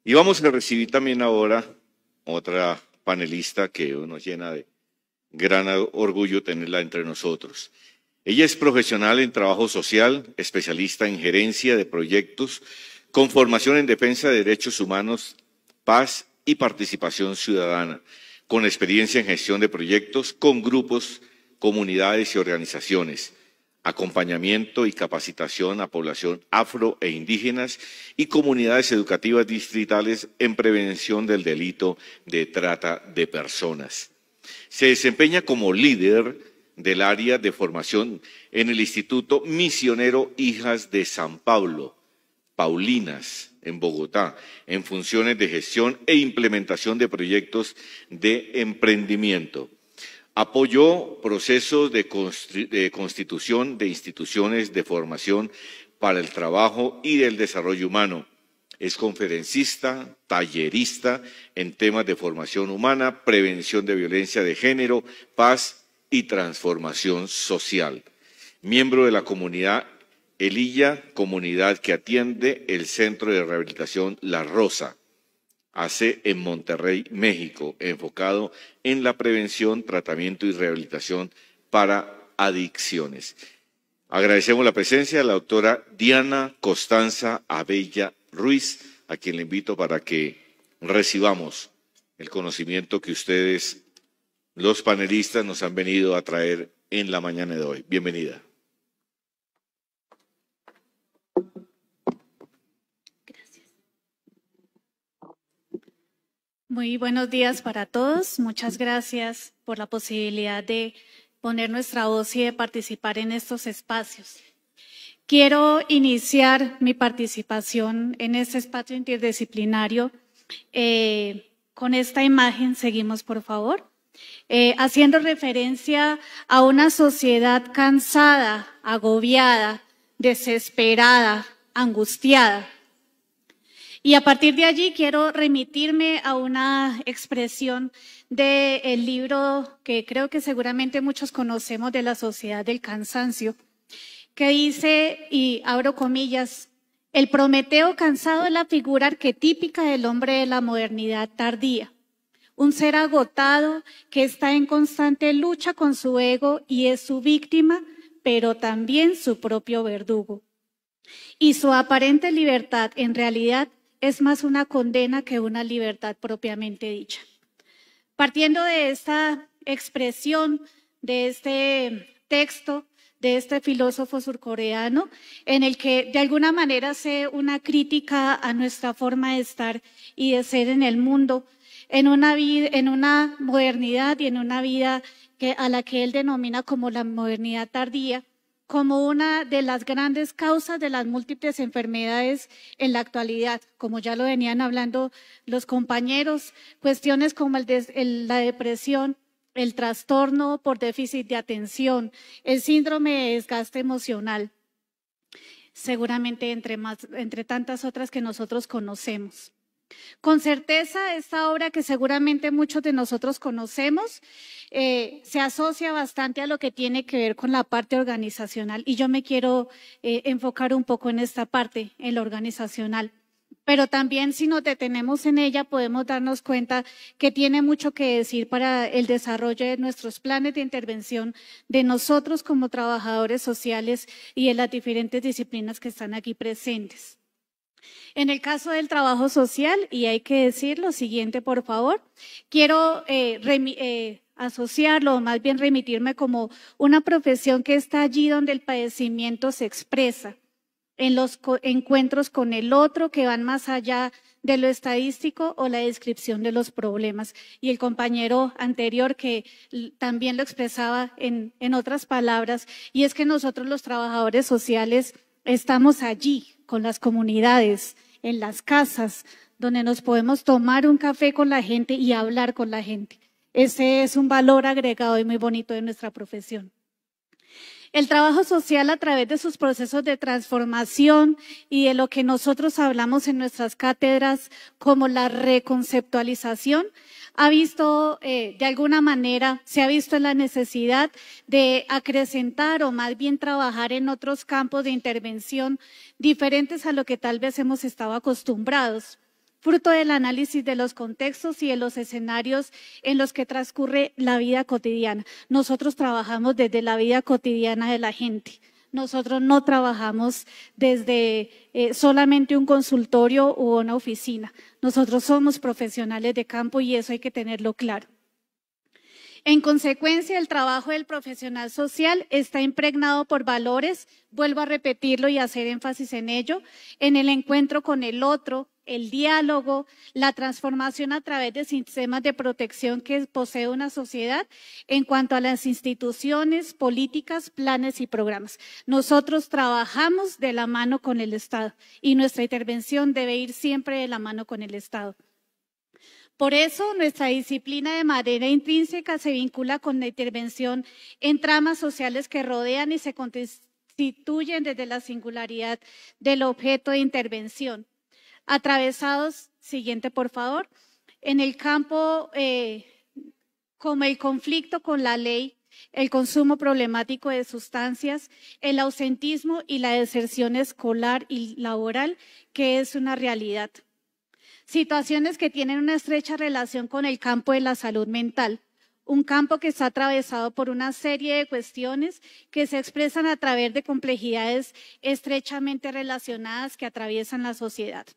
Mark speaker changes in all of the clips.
Speaker 1: Y vamos a recibir también ahora otra panelista que nos llena de gran orgullo tenerla entre nosotros. Ella es profesional en trabajo social, especialista en gerencia de proyectos, con formación en defensa de derechos humanos, paz y participación ciudadana, con experiencia en gestión de proyectos con grupos, comunidades y organizaciones, acompañamiento y capacitación a población afro e indígenas y comunidades educativas distritales en prevención del delito de trata de personas. Se desempeña como líder del área de formación en el Instituto Misionero Hijas de San Pablo, Paulinas, en Bogotá, en funciones de gestión e implementación de proyectos de emprendimiento. Apoyó procesos de constitución de instituciones de formación para el trabajo y el desarrollo humano. Es conferencista, tallerista en temas de formación humana, prevención de violencia de género, paz y transformación social. Miembro de la comunidad Elilla, comunidad que atiende el Centro de Rehabilitación La Rosa, AC en Monterrey, México, enfocado en la prevención, tratamiento y rehabilitación para adicciones. Agradecemos la presencia de la doctora Diana Costanza Abella Ruiz, a quien le invito para que recibamos el conocimiento que ustedes, los panelistas, nos han venido a traer en la mañana de hoy. Bienvenida.
Speaker 2: Muy buenos días para todos. Muchas gracias por la posibilidad de poner nuestra voz y de participar en estos espacios. Quiero iniciar mi participación en este espacio interdisciplinario con esta imagen. Seguimos, por favor. Haciendo referencia a una sociedad cansada, agobiada, desesperada, angustiada. Y a partir de allí quiero remitirme a una expresión del libro que creo que seguramente muchos conocemos, de La Sociedad del Cansancio, que dice, y abro comillas, el Prometeo cansado es la figura arquetípica del hombre de la modernidad tardía, un ser agotado que está en constante lucha con su ego y es su víctima, pero también su propio verdugo. Y su aparente libertad en realidad es más una condena que una libertad propiamente dicha. Partiendo de esta expresión, de este texto, de este filósofo surcoreano, en el que de alguna manera hace una crítica a nuestra forma de estar y de ser en el mundo, en una modernidad y en una vida a la que él denomina como la modernidad tardía, como una de las grandes causas de las múltiples enfermedades en la actualidad, como ya lo venían hablando los compañeros, cuestiones como la depresión, el trastorno por déficit de atención, el síndrome de desgaste emocional, seguramente entre tantas otras que nosotros conocemos. Con certeza, esta obra que seguramente muchos de nosotros conocemos se asocia bastante a lo que tiene que ver con la parte organizacional, y yo me quiero enfocar un poco en esta parte, en lo organizacional. Pero también, si nos detenemos en ella, podemos darnos cuenta que tiene mucho que decir para el desarrollo de nuestros planes de intervención de nosotros como trabajadores sociales y de las diferentes disciplinas que están aquí presentes. En el caso del trabajo social, y hay que decir lo siguiente, por favor, quiero asociarlo, o más bien remitirme como una profesión que está allí donde el padecimiento se expresa, en los encuentros con el otro que van más allá de lo estadístico o la descripción de los problemas. Y el compañero anterior que también lo expresaba en otras palabras, y es que nosotros los trabajadores sociales estamos allí con las comunidades, en las casas, donde nos podemos tomar un café con la gente y hablar con la gente. Ese es un valor agregado y muy bonito de nuestra profesión. El trabajo social a través de sus procesos de transformación y de lo que nosotros hablamos en nuestras cátedras como la reconceptualización, ha visto, de alguna manera, se ha visto en la necesidad de acrecentar o más bien trabajar en otros campos de intervención diferentes a lo que tal vez hemos estado acostumbrados, fruto del análisis de los contextos y de los escenarios en los que transcurre la vida cotidiana. Nosotros trabajamos desde la vida cotidiana de la gente. Nosotros no trabajamos desde solamente un consultorio u una oficina. Nosotros somos profesionales de campo y eso hay que tenerlo claro. En consecuencia, el trabajo del profesional social está impregnado por valores, vuelvo a repetirlo y hacer énfasis en ello, en el encuentro con el otro, el diálogo, la transformación a través de sistemas de protección que posee una sociedad en cuanto a las instituciones, políticas, planes y programas. Nosotros trabajamos de la mano con el Estado y nuestra intervención debe ir siempre de la mano con el Estado. Por eso, nuestra disciplina de manera intrínseca se vincula con la intervención en tramas sociales que rodean y se constituyen desde la singularidad del objeto de intervención. Atravesados, siguiente por favor, en el campo como el conflicto con la ley, el consumo problemático de sustancias, el ausentismo y la deserción escolar y laboral, que es una realidad. Situaciones que tienen una estrecha relación con el campo de la salud mental, un campo que está atravesado por una serie de cuestiones que se expresan a través de complejidades estrechamente relacionadas que atraviesan la sociedad.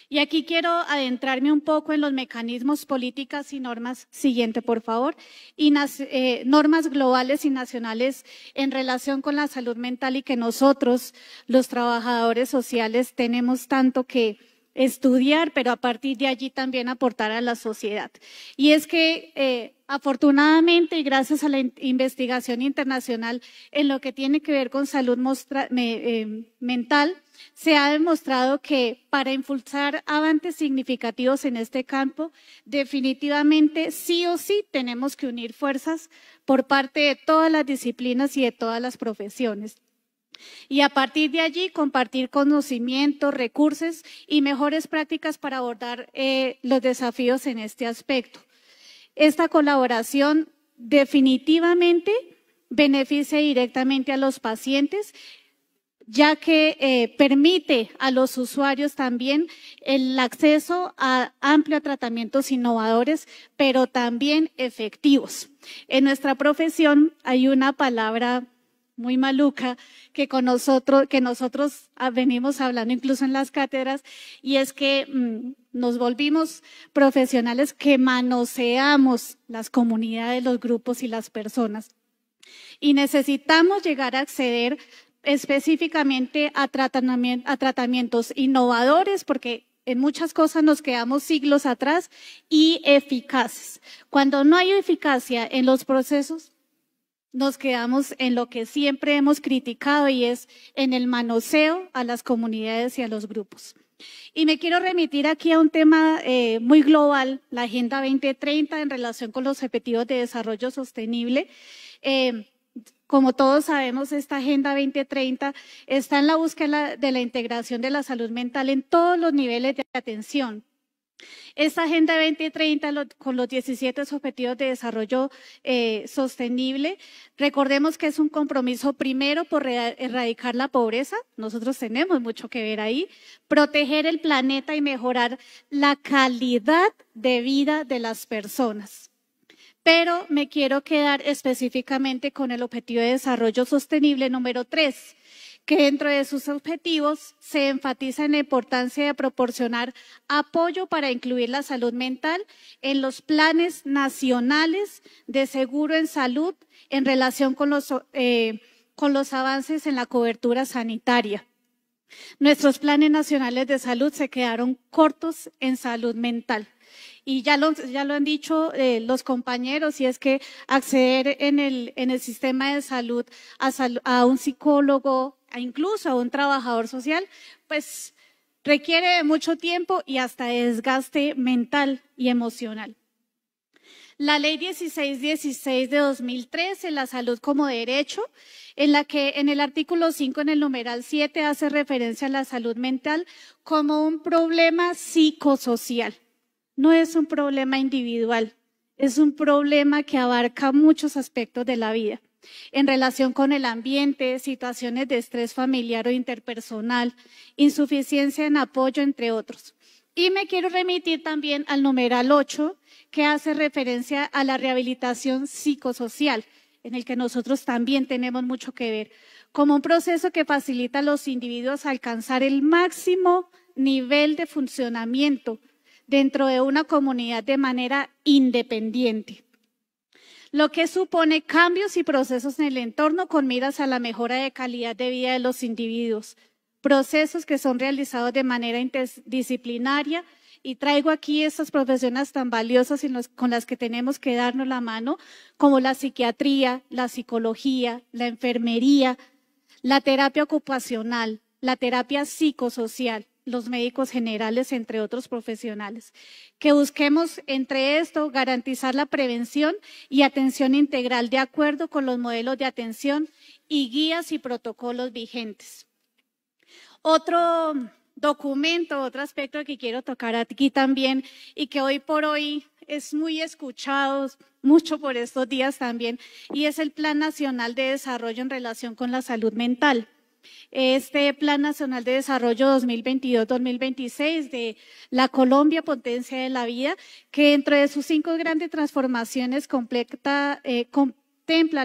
Speaker 2: Y aquí quiero adentrarme un poco en los mecanismos, políticas y normas, siguiente por favor, y normas globales y nacionales en relación con la salud mental y que nosotros, los trabajadores sociales, tenemos tanto que estudiar, pero a partir de allí también aportar a la sociedad. Y es que afortunadamente y gracias a la investigación internacional en lo que tiene que ver con salud mental, se ha demostrado que para impulsar avances significativos en este campo, definitivamente sí o sí tenemos que unir fuerzas por parte de todas las disciplinas y de todas las profesiones. Y a partir de allí compartir conocimientos, recursos y mejores prácticas para abordar los desafíos en este aspecto. Esta colaboración definitivamente beneficia directamente a los pacientes, ya que permite a los usuarios también el acceso a amplio tratamientos innovadores, pero también efectivos. En nuestra profesión hay una palabra muy maluca que nosotros venimos hablando incluso en las cátedras, y es que nos volvimos profesionales que manoseamos las comunidades, los grupos y las personas. Y necesitamos llegar a acceder específicamente a tratamientos innovadores, porque en muchas cosas nos quedamos siglos atrás, y eficaces. Cuando no hay eficacia en los procesos, nos quedamos en lo que siempre hemos criticado y es en el manoseo a las comunidades y a los grupos. Y me quiero remitir aquí a un tema muy global, la Agenda 2030 en relación con los Objetivos de Desarrollo Sostenible. Como todos sabemos, esta Agenda 2030 está en la búsqueda de la integración de la salud mental en todos los niveles de atención. Esta Agenda 2030 con los 17 Objetivos de Desarrollo Sostenible, recordemos que es un compromiso primero por erradicar la pobreza, nosotros tenemos mucho que ver ahí, proteger el planeta y mejorar la calidad de vida de las personas. Pero me quiero quedar específicamente con el Objetivo de Desarrollo Sostenible número 3, que dentro de sus objetivos se enfatiza en la importancia de proporcionar apoyo para incluir la salud mental en los planes nacionales de seguro en salud en relación con los avances en la cobertura sanitaria. Nuestros planes nacionales de salud se quedaron cortos en salud mental. Y ya lo han dicho los compañeros, y es que acceder en el sistema de salud a un psicólogo, incluso a un trabajador social, pues requiere de mucho tiempo y hasta desgaste mental y emocional. La Ley 1616 de 2013, la salud como derecho, en la que en el artículo 5, en el numeral 7, hace referencia a la salud mental como un problema psicosocial. No es un problema individual, es un problema que abarca muchos aspectos de la vida, en relación con el ambiente, situaciones de estrés familiar o interpersonal, insuficiencia en apoyo, entre otros. Y me quiero remitir también al numeral 8, que hace referencia a la rehabilitación psicosocial, en el que nosotros también tenemos mucho que ver, como un proceso que facilita a los individuos alcanzar el máximo nivel de funcionamiento dentro de una comunidad de manera independiente, lo que supone cambios y procesos en el entorno con miras a la mejora de calidad de vida de los individuos, procesos que son realizados de manera interdisciplinaria. Y traigo aquí estas profesiones tan valiosas con las que tenemos que darnos la mano, como la psiquiatría, la psicología, la enfermería, la terapia ocupacional, la terapia psicosocial, los médicos generales, entre otros profesionales. Que busquemos entre esto garantizar la prevención y atención integral de acuerdo con los modelos de atención y guías y protocolos vigentes. Otro documento, otro aspecto que quiero tocar aquí también y que hoy por hoy es muy escuchado, mucho por estos días también, y es el Plan Nacional de Desarrollo en relación con la salud mental. Este Plan Nacional de Desarrollo 2022-2026 de la Colombia Potencia de la Vida, que dentro de sus 5 grandes transformaciones contempla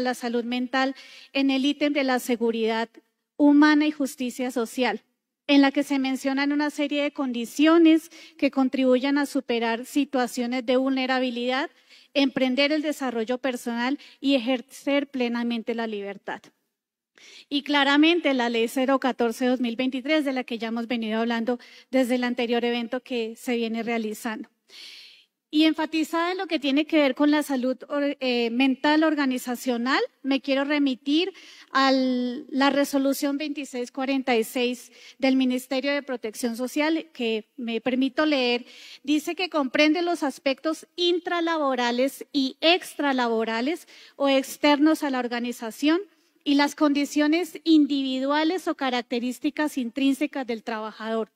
Speaker 2: la salud mental en el ítem de la seguridad humana y justicia social, en la que se mencionan una serie de condiciones que contribuyan a superar situaciones de vulnerabilidad, emprender el desarrollo personal y ejercer plenamente la libertad. Y claramente la Ley 014-2023, de la que ya hemos venido hablando desde el anterior evento que se viene realizando. Y enfatizada en lo que tiene que ver con la salud mental organizacional, me quiero remitir a la resolución 2646 del Ministerio de Protección Social, que me permito leer. Dice que comprende los aspectos intralaborales y extralaborales o externos a la organización y las condiciones individuales o características intrínsecas del trabajador,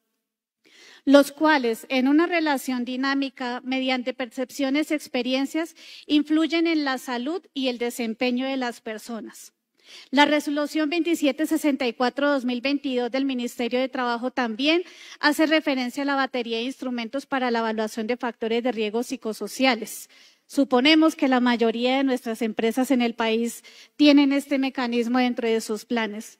Speaker 2: los cuales en una relación dinámica mediante percepciones y experiencias influyen en la salud y el desempeño de las personas. La resolución 2764-2022 del Ministerio de Trabajo también hace referencia a la batería de instrumentos para la evaluación de factores de riesgo psicosociales. Suponemos que la mayoría de nuestras empresas en el país tienen este mecanismo dentro de sus planes.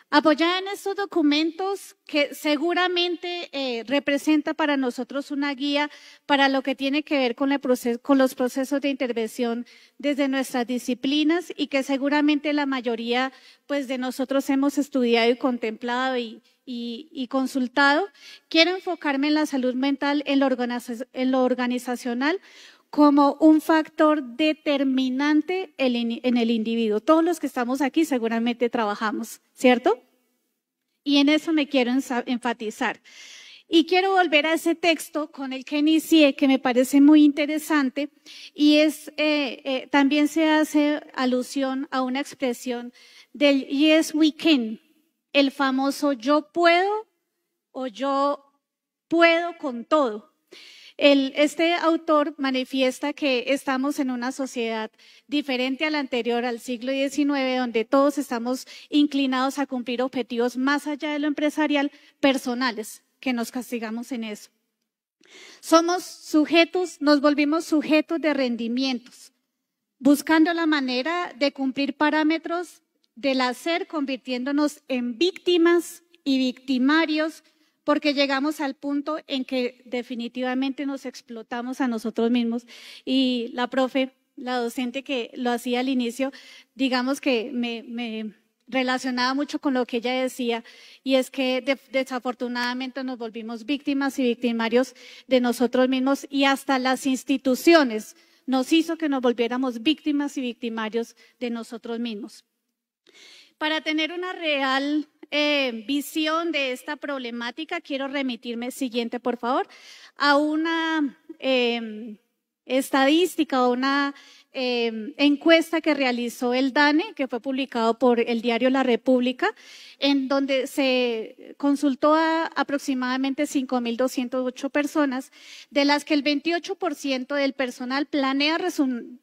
Speaker 2: Apoyada en estos documentos que seguramente representa para nosotros una guía para lo que tiene que ver con los procesos de intervención desde nuestras disciplinas y que seguramente la mayoría pues, de nosotros hemos estudiado y contemplado y consultado, quiero enfocarme en la salud mental, en lo organizacional, como un factor determinante en el individuo. Todos los que estamos aquí seguramente trabajamos, ¿cierto? Y en eso me quiero enfatizar. Y quiero volver a ese texto con el que inicié, que me parece muy interesante, y también se hace alusión a una expresión del yes we can, el famoso yo puedo o yo puedo con todo. Este autor manifiesta que estamos en una sociedad diferente a la anterior, al siglo XIX, donde todos estamos inclinados a cumplir objetivos más allá de lo empresarial, personales, que nos castigamos en eso. Somos sujetos, nos volvimos sujetos de rendimientos, buscando la manera de cumplir parámetros del hacer, convirtiéndonos en víctimas y victimarios, porque llegamos al punto en que definitivamente nos explotamos a nosotros mismos. Y la profe, la docente que lo hacía al inicio, digamos que me relacionaba mucho con lo que ella decía, y es que desafortunadamente nos volvimos víctimas y victimarios de nosotros mismos, y hasta las instituciones nos hizo que nos volviéramos víctimas y victimarios de nosotros mismos. Para tener una real visión de esta problemática, quiero remitirme, siguiente por favor, a una estadística o una encuesta que realizó el DANE, que fue publicado por el diario La República, en donde se consultó a aproximadamente 5.208 personas, de las que el 28% del personal planea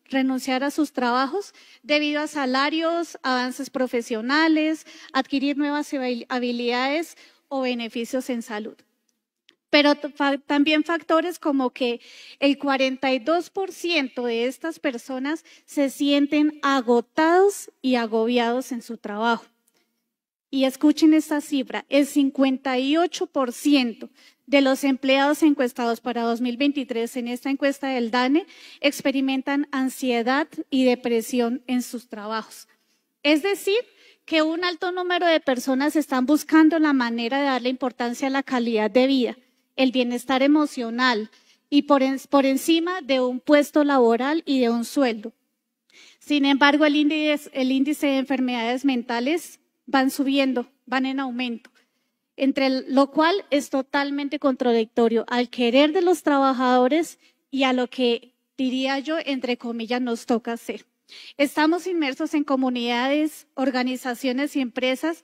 Speaker 2: renunciar a sus trabajos debido a salarios, avances profesionales, adquirir nuevas habilidades o beneficios en salud. Pero también factores como que el 42% de estas personas se sienten agotados y agobiados en su trabajo. Y escuchen esta cifra, el 58% de los empleados encuestados para 2023 en esta encuesta del DANE experimentan ansiedad y depresión en sus trabajos. Es decir, que un alto número de personas están buscando la manera de darle importancia a la calidad de vida, el bienestar emocional y por encima de un puesto laboral y de un sueldo. Sin embargo, el índice de enfermedades mentales van subiendo, van en aumento, entre lo cual es totalmente contradictorio al querer de los trabajadores y a lo que, diría yo, entre comillas, nos toca hacer. Estamos inmersos en comunidades, organizaciones y empresas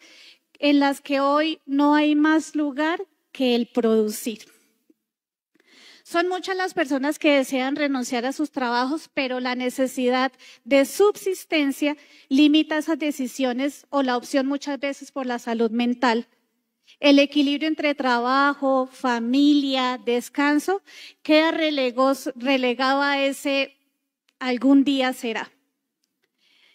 Speaker 2: en las que hoy no hay más lugar que el producir. Son muchas las personas que desean renunciar a sus trabajos, pero la necesidad de subsistencia limita esas decisiones o la opción muchas veces por la salud mental. El equilibrio entre trabajo, familia, descanso queda relegado a ese algún día será.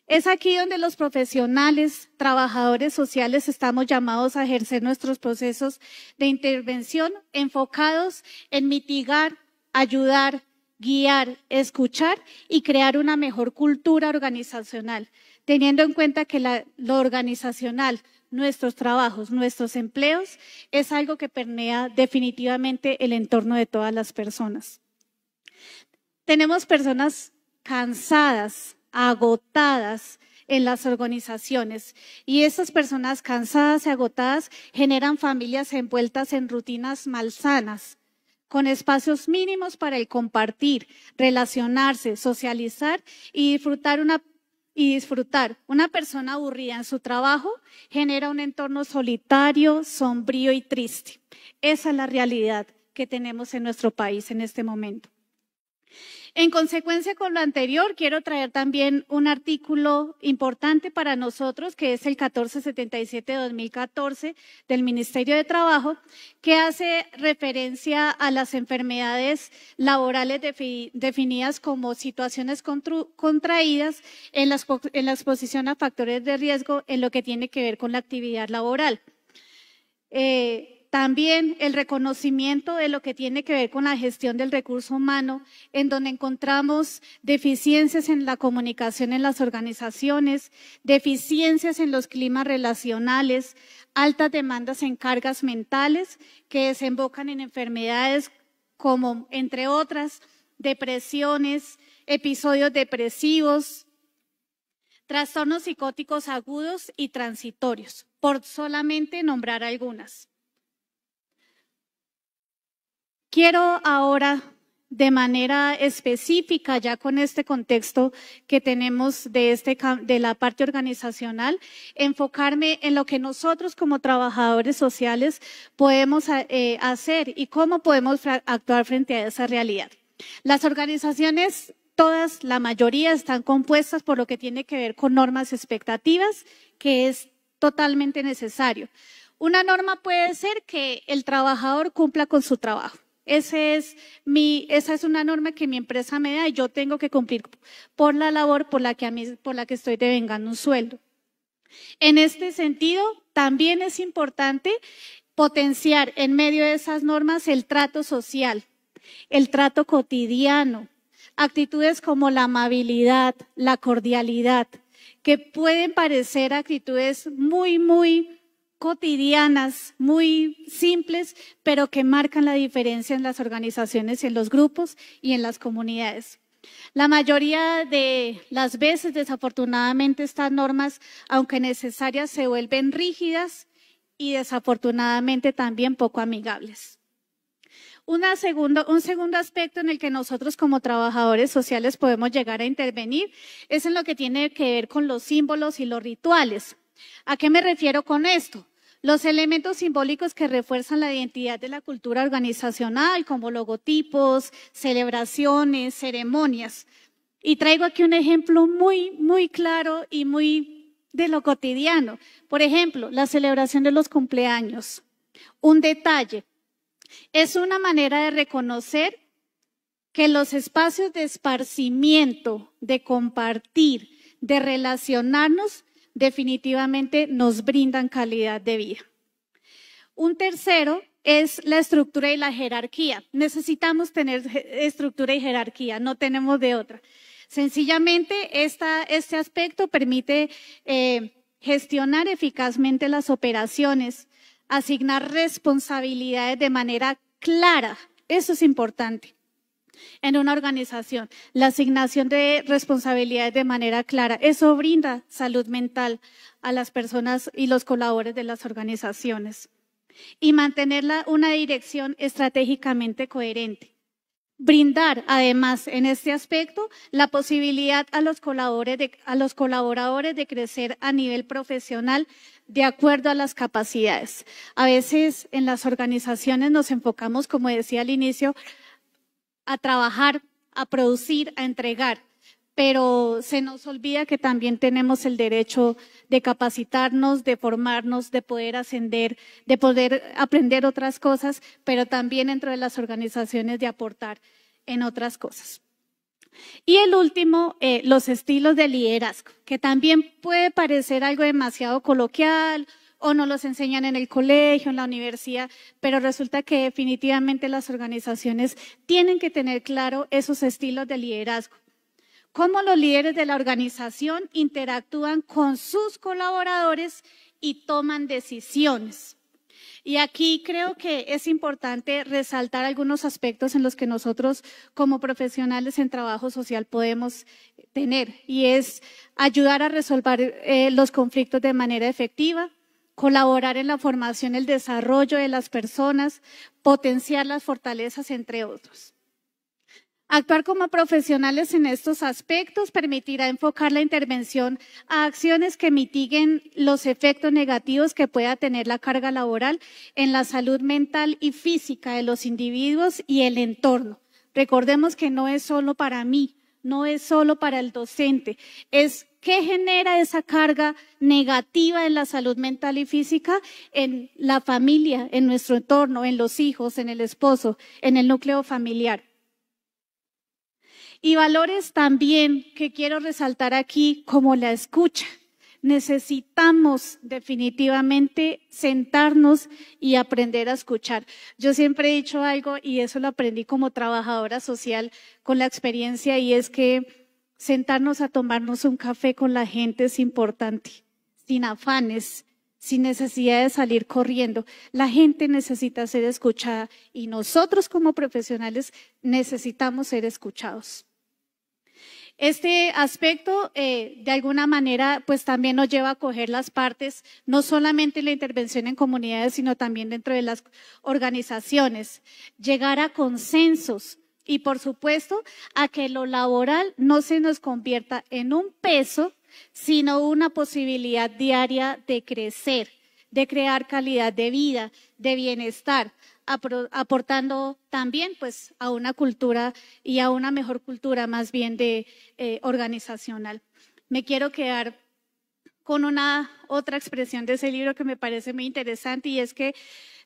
Speaker 2: Es aquí donde los profesionales, trabajadores sociales, estamos llamados a ejercer nuestros procesos de intervención enfocados en mitigar, ayudar, guiar, escuchar y crear una mejor cultura organizacional, teniendo en cuenta que lo organizacional, nuestros trabajos, nuestros empleos, es algo que permea definitivamente el entorno de todas las personas. Tenemos personas cansadas, agotadas en las organizaciones y esas personas cansadas y agotadas generan familias envueltas en rutinas malsanas, con espacios mínimos para el compartir, relacionarse, socializar y disfrutar. Una persona aburrida en su trabajo genera un entorno solitario, sombrío y triste. Esa es la realidad que tenemos en nuestro país en este momento. En consecuencia con lo anterior, quiero traer también un artículo importante para nosotros, que es el 1477-2014 del Ministerio de Trabajo, que hace referencia a las enfermedades laborales definidas como situaciones contraídas en la exposición a factores de riesgo en lo que tiene que ver con la actividad laboral. También el reconocimiento de lo que tiene que ver con la gestión del recurso humano, en donde encontramos deficiencias en la comunicación en las organizaciones, deficiencias en los climas relacionales, altas demandas en cargas mentales que desembocan en enfermedades como, entre otras, depresiones, episodios depresivos, trastornos psicóticos agudos y transitorios, por solamente nombrar algunas. Quiero ahora, de manera específica, ya con este contexto que tenemos de la parte organizacional, enfocarme en lo que nosotros como trabajadores sociales podemos hacer y cómo podemos actuar frente a esa realidad. Las organizaciones, todas, la mayoría, están compuestas por lo que tiene que ver con normas y expectativas, que es totalmente necesario. Una norma puede ser que el trabajador cumpla con su trabajo. Esa es una norma que mi empresa me da y yo tengo que cumplir por la labor por la que estoy devengando un sueldo. En este sentido, también es importante potenciar en medio de esas normas el trato social, el trato cotidiano, actitudes como la amabilidad, la cordialidad, que pueden parecer actitudes muy cotidianas, muy simples, pero que marcan la diferencia en las organizaciones, en los grupos y en las comunidades. La mayoría de las veces, desafortunadamente, estas normas, aunque necesarias, se vuelven rígidas y desafortunadamente también poco amigables. Un segundo aspecto en el que nosotros como trabajadores sociales podemos llegar a intervenir es en lo que tiene que ver con los símbolos y los rituales. ¿A qué me refiero con esto? Los elementos simbólicos que refuerzan la identidad de la cultura organizacional, como logotipos, celebraciones, ceremonias. Y traigo aquí un ejemplo muy claro y muy de lo cotidiano. Por ejemplo, la celebración de los cumpleaños. Un detalle. Es una manera de reconocer que los espacios de esparcimiento, de compartir, de relacionarnos, definitivamente nos brindan calidad de vida. Un tercero es la estructura y la jerarquía. Necesitamos tener estructura y jerarquía, no tenemos de otra. Sencillamente, este aspecto permite gestionar eficazmente las operaciones, asignar responsabilidades de manera clara. Eso es importante en una organización, la asignación de responsabilidades de manera clara. Eso brinda salud mental a las personas y los colaboradores de las organizaciones. Y mantener una dirección estratégicamente coherente. Brindar, además, en este aspecto, la posibilidad a los colaboradores de crecer a nivel profesional de acuerdo a las capacidades. A veces en las organizaciones nos enfocamos, como decía al inicio, a trabajar, a producir, a entregar, pero se nos olvida que también tenemos el derecho de capacitarnos, de formarnos, de poder ascender, de poder aprender otras cosas, pero también dentro de las organizaciones de aportar en otras cosas. Y el último, los estilos de liderazgo, que también puede parecer algo demasiado coloquial o no los enseñan en el colegio, en la universidad, pero resulta que definitivamente las organizaciones tienen que tener claro esos estilos de liderazgo. Cómo los líderes de la organización interactúan con sus colaboradores y toman decisiones. Y aquí creo que es importante resaltar algunos aspectos en los que nosotros como profesionales en trabajo social podemos tener, y es ayudar a resolver los conflictos de manera efectiva, colaborar en la formación y el desarrollo de las personas, potenciar las fortalezas, entre otros. Actuar como profesionales en estos aspectos permitirá enfocar la intervención a acciones que mitiguen los efectos negativos que pueda tener la carga laboral en la salud mental y física de los individuos y el entorno. Recordemos que no es solo para mí, no es solo para el docente, es qué genera esa carga negativa en la salud mental y física en la familia, en nuestro entorno, en los hijos, en el esposo, en el núcleo familiar. Y valores también que quiero resaltar aquí, como la escucha. Necesitamos definitivamente sentarnos y aprender a escuchar. Yo siempre he dicho algo, y eso lo aprendí como trabajadora social con la experiencia, y es que sentarnos a tomarnos un café con la gente es importante, sin afanes, sin necesidad de salir corriendo. La gente necesita ser escuchada y nosotros como profesionales necesitamos ser escuchados. Este aspecto, de alguna manera, pues también nos lleva a coger las partes, no solamente en la intervención en comunidades, sino también dentro de las organizaciones, llegar a consensos y, por supuesto, a que lo laboral no se nos convierta en un peso, sino una posibilidad diaria de crecer, de crear calidad de vida, de bienestar, aportando también pues a una cultura y a una mejor cultura más bien de organizacional. Me quiero quedar con una otra expresión de ese libro que me parece muy interesante, y es que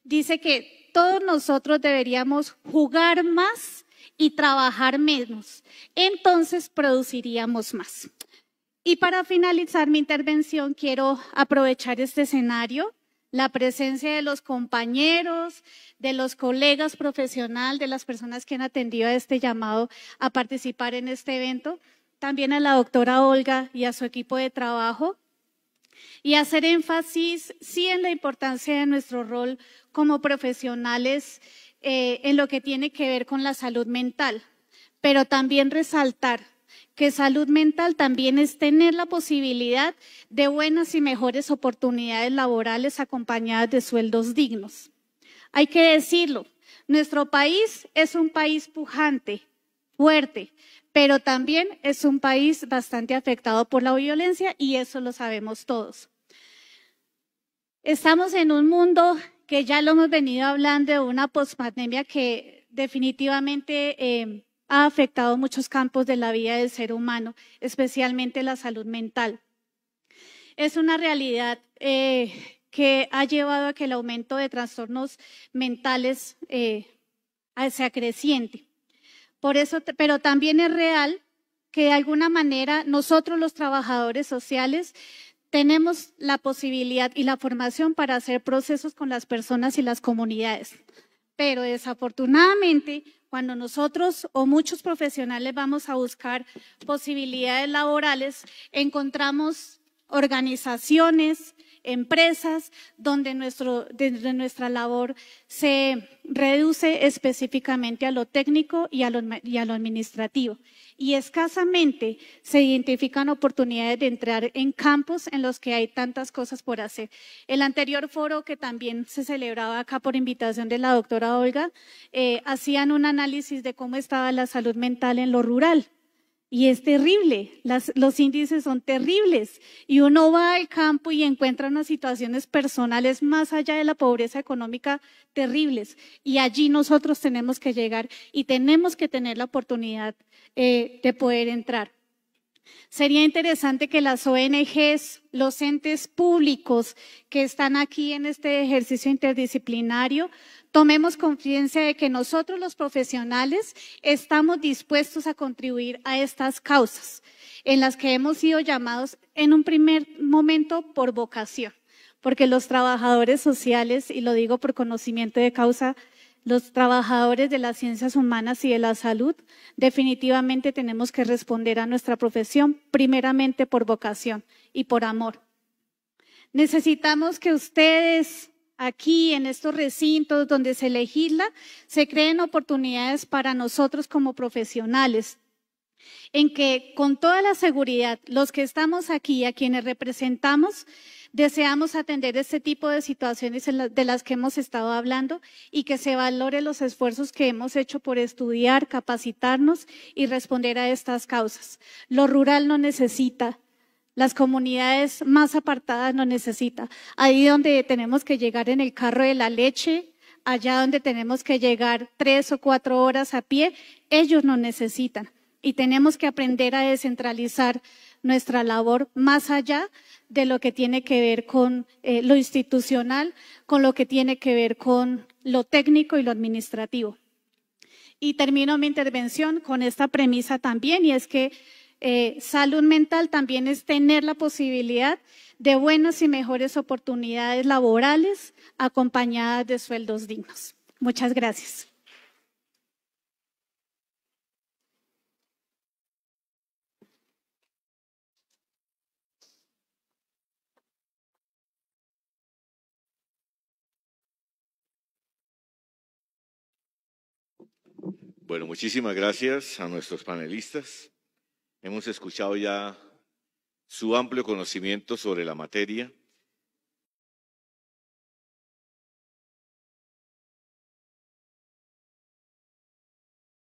Speaker 2: dice que todos nosotros deberíamos jugar más y trabajar menos, entonces produciríamos más. Y para finalizar mi intervención quiero aprovechar este escenario, la presencia de los compañeros, de los colegas profesionales, de las personas que han atendido a este llamado a participar en este evento, también a la doctora Olga y a su equipo de trabajo, y hacer énfasis sí en la importancia de nuestro rol como profesionales en lo que tiene que ver con la salud mental, pero también resaltar que salud mental también es tener la posibilidad de buenas y mejores oportunidades laborales acompañadas de sueldos dignos. Hay que decirlo, Nuestro país es un país pujante, fuerte, pero también es un país bastante afectado por la violencia y eso lo sabemos todos. Estamos en un mundo que ya lo hemos venido hablando de una pospandemia que definitivamente ha afectado muchos campos de la vida del ser humano, especialmente la salud mental. Es una realidad que ha llevado a que el aumento de trastornos mentales sea creciente. Por eso, pero también es real que de alguna manera nosotros los trabajadores sociales tenemos la posibilidad y la formación para hacer procesos con las personas y las comunidades. Pero desafortunadamente, cuando nosotros o muchos profesionales vamos a buscar posibilidades laborales, encontramos organizaciones, empresas, donde nuestra labor se reduce específicamente a lo técnico y a lo administrativo. Y escasamente se identifican oportunidades de entrar en campos en los que hay tantas cosas por hacer. El anterior foro, que también se celebraba acá por invitación de la doctora Olga, hacían un análisis de cómo estaba la salud mental en lo rural. Y es terrible, los índices son terribles y uno va al campo y encuentra unas situaciones personales más allá de la pobreza económica terribles y allí nosotros tenemos que llegar y tenemos que tener la oportunidad de poder entrar. Sería interesante que las ONGs, los entes públicos que están aquí en este ejercicio interdisciplinario, tomemos conciencia de que nosotros los profesionales estamos dispuestos a contribuir a estas causas en las que hemos sido llamados en un primer momento por vocación, porque los trabajadores sociales, y lo digo por conocimiento de causa, los trabajadores de las ciencias humanas y de la salud, definitivamente tenemos que responder a nuestra profesión primeramente por vocación y por amor. Necesitamos que ustedes aquí en estos recintos donde se legisla, se creen oportunidades para nosotros como profesionales, en que con toda la seguridad, los que estamos aquí, a quienes representamos, deseamos atender este tipo de situaciones de las que hemos estado hablando y que se valore los esfuerzos que hemos hecho por estudiar, capacitarnos y responder a estas causas. Lo rural no necesita. Las comunidades más apartadas no necesitan. Ahí donde tenemos que llegar en el carro de la leche, allá donde tenemos que llegar 3 o 4 horas a pie, ellos no necesitan. Y tenemos que aprender a descentralizar nuestra labor más allá de lo que tiene que ver con lo institucional, con lo que tiene que ver con lo técnico y lo administrativo. Y termino mi intervención con esta premisa también, y es que salud mental también es tener la posibilidad de buenas y mejores oportunidades laborales acompañadas de sueldos dignos. Muchas gracias.
Speaker 1: Bueno, muchísimas gracias a nuestros panelistas. Hemos escuchado ya su amplio conocimiento sobre la materia.